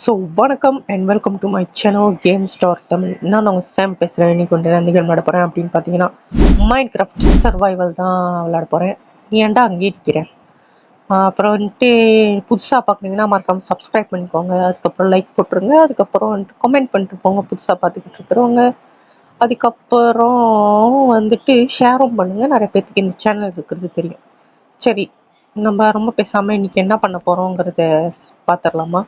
So வணக்கம் and welcome to my channel game star Tamil. நான் உங்கள் சாம் பேசுகிறேன். இன்னைக்கு கொண்டு நந்திகள் விளையாட போகிறேன் அப்படின்னு பார்த்தீங்கன்னா மைண்ட் கிராஃப்ட் சர்வைவல் தான் விளையாட போகிறேன். நீ ஏன்டா அங்கே இருக்கிறேன். அப்புறம் வந்துட்டு புதுசாக பார்க்குறீங்கன்னா மறக்காமல் சப்ஸ்கிரைப் பண்ணிக்கோங்க. அதுக்கப்புறம் லைக் போட்டுருங்க. அதுக்கப்புறம் வந்துட்டு கமெண்ட் பண்ணிட்டு போங்க புதுசாக பார்த்துக்கிட்டு இருக்கிறவங்க. அதுக்கப்புறம் வந்துட்டு ஷேரும் பண்ணுங்கள். நிறைய பேர்த்துக்கு இந்த சேனல் இருக்கிறது தெரியும். சரி, நம்ம ரொம்ப பேசாமல் இன்னைக்கு என்ன பண்ண போகிறோங்கிறத பார்த்துடலாமா?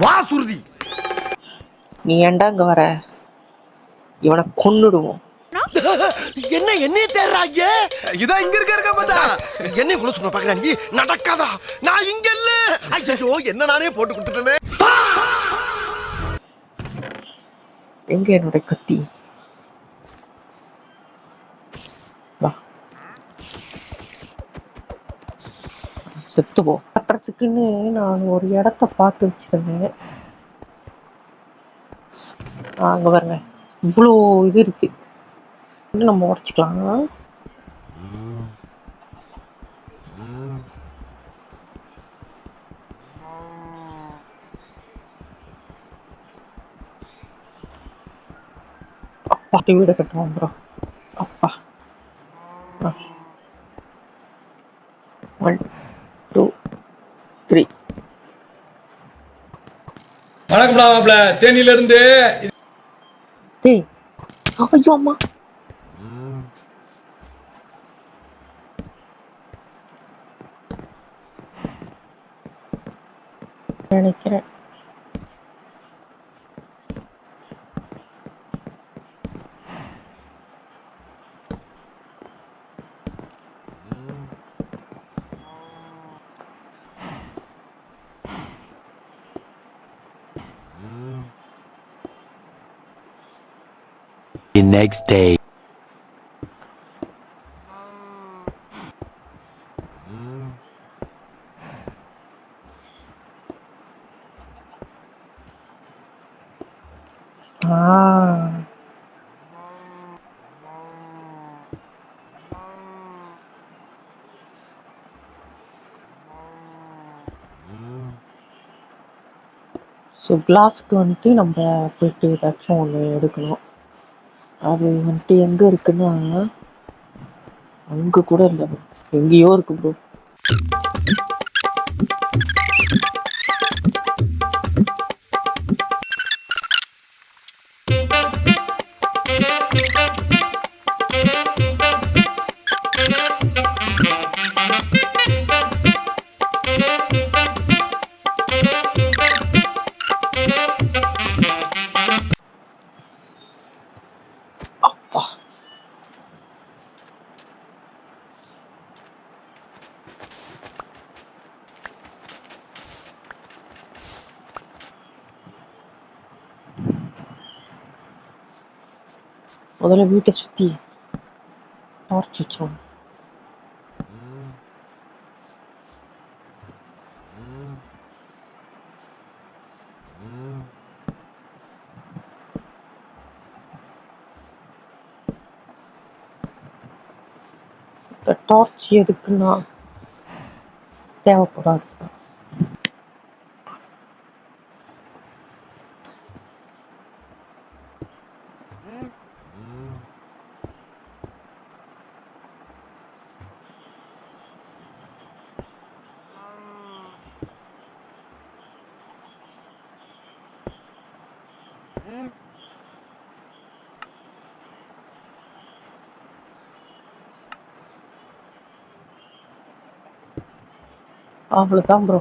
வா சுருதி, நீ ஏன்டா இங்க வர? இவனை கொன்னுடுவோம். என்ன என்னைய தேடுறாங்க? இதா இங்க இருக்க மச்சா. என்னைய குள்ள சொன்ன பாக்குறா நீ நடக்காதா? நான் இங்க இல்ல. ஐயோ என்ன நானே போட்டு கொடுத்துட்டேனே. எங்க என்னோட கத்தி? வா, செத்து போ. கட்டுறதுக்குன்னு நான் ஒரு இடத்த பார்த்து வச்சிருந்தேன். அங்க பாருங்க, இவ்வளோ இது இருக்கு. இன்னும் நம்ம உடச்சிக்கலாம். அப்பா வீடு கட்டுவோம் ப்ரோ. அப்பா 1 2 3. வணக்கம் மாப்ள, தேனியில இருந்து. டேய், ஐயோ அம்மா. நினைக்கிறேன் The next day. ஸோ கிளாஸுக்கு வந்துட்டு நம்ம போயிட்டு ஏதாச்சும் ஒன்று எடுக்கணும். அது வந்துட்டு எங்கே இருக்குன்னா அங்கே கூட இல்லை, எங்கேயோ இருக்கு ப்ரோ. முதல்ல வீட்டை சுற்றி டார்ச் வச்சோம். இந்த டார்ச் எதுக்குன்னா தேவைப்படாது. அவ்வளோதான் ப்ரோ.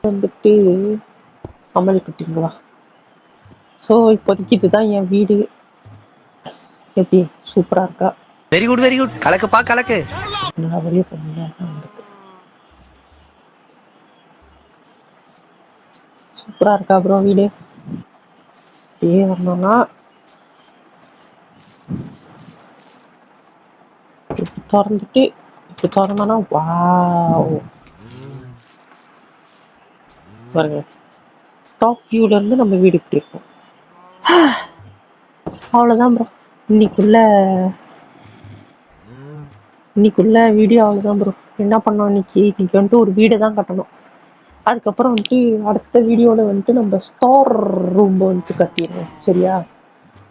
வந்துட்டு சமையல் கட்டிங்களா? ஸோ இப்போதைக்கு இதுதான் என் வீடு. எப்படி சூப்பராக இருக்கா? Very good very good. கலக்குப்பா கலக்கு. நான் வெளியே போனேன். சூப்பராக இருக்கா ப்ரோ வீடு? அப்படியே வரணும்னா இப்படி திறந்துட்டு இப்படி திறந்தோன்னா வாவ் பாருங்க, டாப் வியூல இருந்து நம்ம வீடு இப்படி இருக்கும். அவ்வளோதான் ப்ரோ. இன்னைக்குள்ள வீடியோ அவ்வளோதான் ப்ரோ. என்ன பண்ணோம் இன்னைக்கு வந்துட்டு ஒரு வீடை தான் கட்டணும். அதுக்கப்புறம் வந்துட்டு அடுத்த வீடியோவில் வந்துட்டு நம்ம ஸ்டார் ரூம் வந்துட்டு கட்டிடுவோம். சரியா?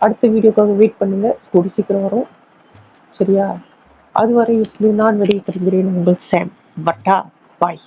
அடுத்த வீடியோக்காக வெயிட் பண்ணுங்க, கூடி சீக்கிரம் வரும். சரியா? அதுவரை நான் வெளியே தருகிறேன் உங்கள் சாம். பட்டா பாய்.